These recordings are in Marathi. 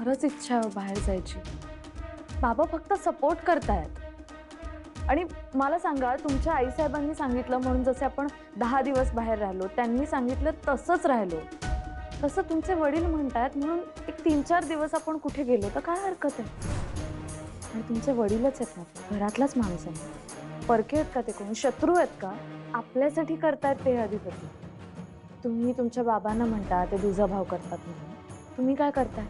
खरंच इच्छा आहे बाहेर जायची. बाबा फक्त सपोर्ट करतायत. आणि मला सांगा, तुमच्या आईसाहेबांनी सांगितलं म्हणून जसे आपण 10 दिवस बाहेर राहिलो, त्यांनी सांगितलं तसंच राहिलो. तसं तुमचे वडील म्हणतायत म्हणून एक 3-4 दिवस आपण कुठे गेलो तर काय हरकत आहे? आणि तुमचे वडीलच आहेत ना, घरातलाच माणूस आहे. परके आहेत का ते कोणी? शत्रू आहेत का? आपल्यासाठी करतायत ते अधिपती. तुम्ही तुमच्या बाबांना म्हणता ते दुजाभाव करतात म्हणून. तुम्ही काय करताय?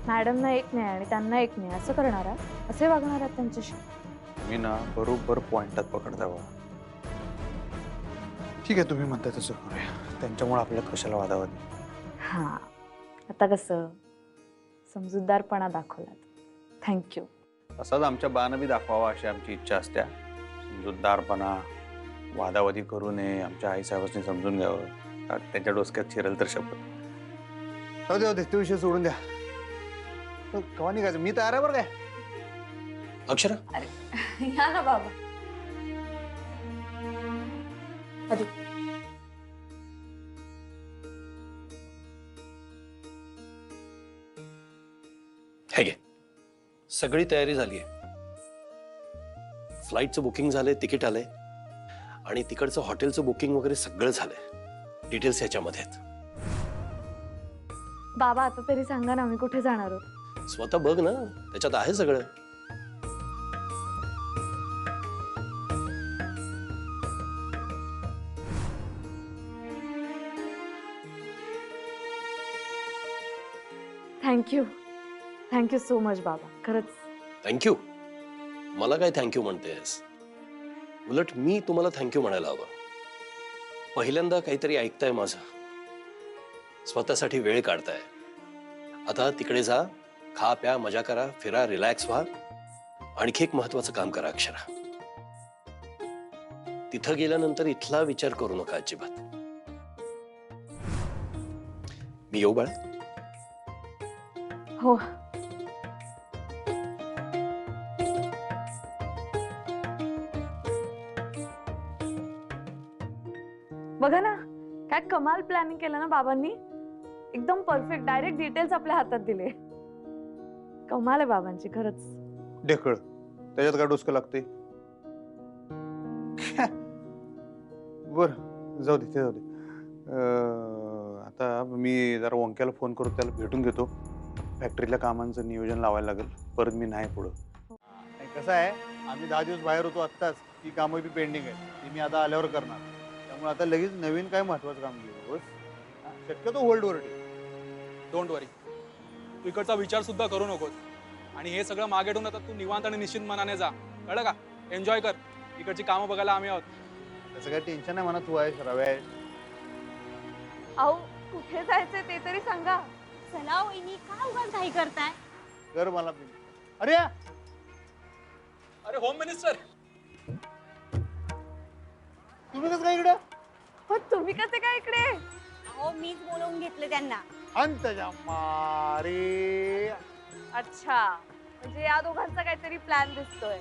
मॅडमना एक नाही आणि त्यांना एक नाही असं करणार आहात? असे वागणार आहात त्यांच्याशी? मी ना बरोबर पॉइंटात पकडता बाबा. ठीक आहे, तुम्ही म्हणताय तसं करूया. त्यांच्यामुळे आपल्याला कशाला वादावादी. हां, आता कसं समजूतदारपणा दाखवलात. थँक्यू. तसाच आमच्या बानं बी दाखवावा अशी आमची इच्छा असते. समजूतदारपणा, वादावादी करू नये, आमच्या आईसाहेबांनी समजून घ्यावं. त्यांच्या डोसक्यात शिरेल तर शपथ. जाऊ दे, ते विषय सोडून द्या. केव्हा निघायचं? मी तयार आहे बरं काय. अक्षरा, अरे या ना बाबा. अरे हे घे. सगळी तयारी झाली आहे. फ्लाईटचं बुकिंग झालंय, तिकीट आलंय आणि तिकडचं हॉटेलचं बुकिंग वगैरे सगळं झालंय. डिटेल्स याच्यामध्ये आहेत. बाबा, आता तरी सांगा ना, आम्ही कुठे जाणार आहोत? स्वतः बघ ना, त्याच्यात आहे सगळं. थँक्यू. थँक्यू सो मच बाबा. खरंच. थँक्यू. मला काय थँक्यू म्हणतेस? उलट मी तुम्हाला थँक्यू म्हणायला हवं. पहिल्यांदा काहीतरी ऐकताय माझं, स्वतःसाठी वेळ काढताय. आता तिकडे जा, खा प्या, मजा करा, फिरा, रिलॅक्स व्हा. आणखी एक महत्वाचं काम करा अक्षरा. तिथं गेल्यानंतर इथला विचार करू नका अजिबात. मी येऊ बाळा? हो. बघा ना, काय कमाल प्लॅनिंग केलं ना बाबांनी. एकदम परफेक्ट, डायरेक्ट डिटेल्स आपल्या हातात दिले. कमाल आहे बाबांची खरंच. ढेकळ, त्याच्यात काय डोसकं लागते. बर, जाऊ दे, ते जाऊ दे. आता मी जरा ओंक्याला फोन करून त्याला भेटून घेतो. फॅक्टरीला कामांचं नियोजन लावायला लागेल. परत मी नाही पुढं. कसं आहे, आम्ही 10 दिवस बाहेर होतो आत्ताच. ती कामं बी पेंडिंग आहे. ती मी आता आल्यावर करणार. त्यामुळे आता लगेच नवीन काय महत्वाचं काम घेऊ. शक्यतो होल्डवर ठेव. डोंट वरी, तू इकडचा विचार सुद्धा करू नकोस. आणि हे सगळं मागे ठेवून आता तू निवांत आणि निश्चित मनाने जा. कळलं का? एन्जॉय कर. इकडची कामं बघायला आम्ही आहोत. तसं काय टेन्शन नाही म्हणा. तू आहे रव्या. अहो, कुठे जायचंय ते तरी सांगा. चला वहिनी, काय उगाच घाई करताय? कर मला. अरे अरे होम मिनिस्टर, तुम्ही कसं काय इकडं? पण तुम्ही कसे काय इकडे? अहो, मीच बोलवून घेतलं त्यांना. अंतजा मारे. अच्छा, म्हणजे या दोघांचा काहीतरी प्लॅन दिसतोय.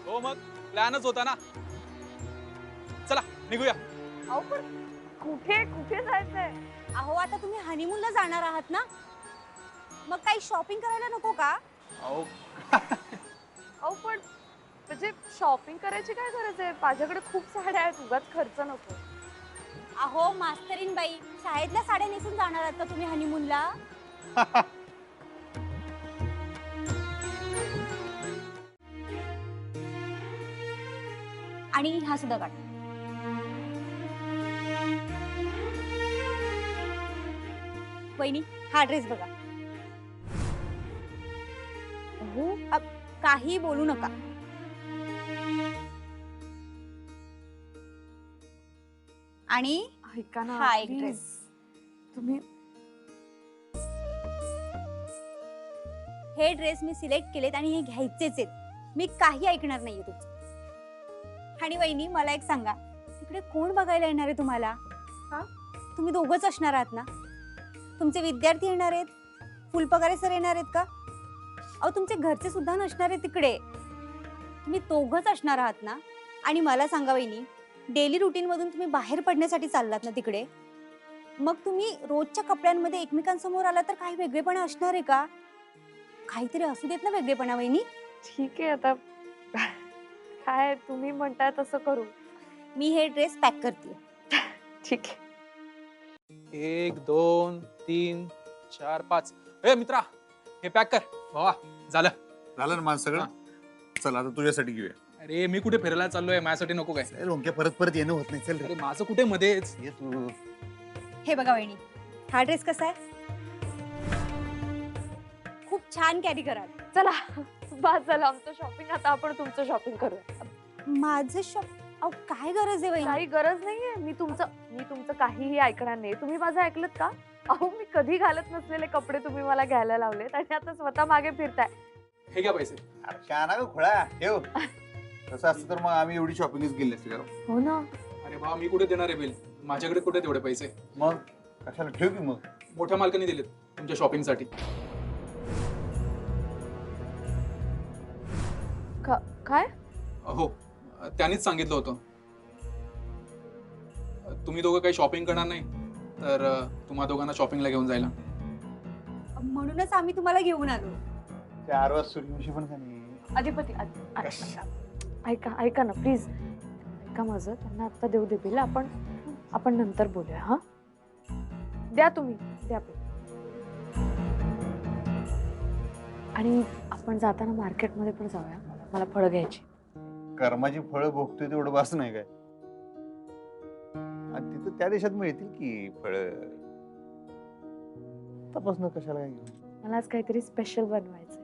हो मग प्लॅनच होता ना. चला निघूया. अहो, पण कुठे कुठे जायचंय? अहो, आता तुम्ही हनीमूनला जाणार आहात ना, मग काही शॉपिंग करायला नको का? अहो, अहो, पण म्हणजे शॉपिंग करायची काय गरज आहे? माझ्याकडे खूप साड्या आहेत, उगाच खर्च नको. अहो मास्तरीन बाई, शाळेतल्या साड्या नेसून जाणार आहात का तुम्ही हनीमूनला? आणि हा सुद्धा काढ. वहिनी, हा ड्रेस बघा. हो, काही बोलू नका. आणि ऐका ना, हा एक please. ड्रेस. तुम्ही हे ड्रेस मी सिलेक्ट केलेत आणि हे घ्यायचेच आहेत. मी काही ऐकणार नाहीये तुमचं. आणि वहिनी, मला एक सांगा, तिकडे कोण बघायला येणार आहे तुम्हाला? हा? तुम्ही दोघंच असणार आहात ना? तुमचे विद्यार्थी येणार आहेत? फुलपगारे सर येणार आहेत का? अहो, तुमचे घरचे सुद्धा नसणार आहेत तिकडे. तुम्ही दोघंच असणार आहात ना? आणि मला सांगा वहिनी, डेली रुटीन मधून तुम्ही बाहेर पडण्यासाठी चाललात ना तिकडे, मग तुम्ही रोजच्या कपड्यांमध्ये एकमेकांसमोर आला तर काही वेगळेपणा असणार आहे का? काहीतरी असू देत ना वेगळेपणा वहिनी. ठीक आहे आता काय तुम्ही म्हणताय तसं करू. मी हे ड्रेस पॅक करते. ठीक आहे. 1 2 3 4 5. ए मित्रा, हे पॅक कर. भावा झालं. झालं ना माझं सगळं. चल आता तुझ्यासाठी घेऊया. अरे मी कुठे फिरायला चाललोय, माझ्यासाठी नको काय. चल ओंक्या, परत परत येणं होत नाही. चल रे. अरे माझं कुठे मध्येच. ये तू. हे बघा वहिनी, हा ड्रेस कसा आहे? खूप छान कॅरी कराल. चला बस झालं आमचं शॉपिंग. आता आपण तुमचं शॉपिंग करूया. माझं शॉप, अहो काय गरज आहे वहिनी? काही गरज नाहीये. मी तुमचं काहीही ऐकणार नाही. तुम्ही माझं ऐकलत का? अहो मी कधी घालत नसलेले कपडे तुम्ही मला घ्यायला लावलेत आणि आता स्वतः मागे फिरताय. हे घ्या पैसे. अरे शहाणा का खोळा ठेव. तसं असतं तर मग आम्ही एवढी शॉपिंगच केली नसती का? हो ना. अरे भावा मी कुठे देणार आहे बिल? माझ्याकडे कुठे तेवढे पैसे? मग कशाला ठेव की मग. मोठ्या मालकाने दिलेत तुमच्या शॉपिंगसाठी. काय? हो, त्यांनीच सांगितलं होतं. तुम्ही दोघं काही शॉपिंग करणार नाही तर तुम्हा दोघांना शॉपिंगला घेऊन जायला. म्हणूनच आम्ही तुम्हाला घेऊन आलो. 4 वाजता सूर्यवंशी पण का नाही? अधिपती ऐका ना प्लीज. ऐका माझं. त्यांना आता देऊ दे बिल. आपण नंतर बोलूया. हा द्या तुम्ही द्या बिल. आणि आपण जाताना मार्केटमध्ये पण जाऊया. मला फळं घ्यायची. कर्माची फळं भोगतोय तेवढं वास नाही काय? आणि तिथं त्या देशात मिळतील की फळं. तपासणं कशाला काय घेऊ? मला आज काहीतरी स्पेशल बनवायचं.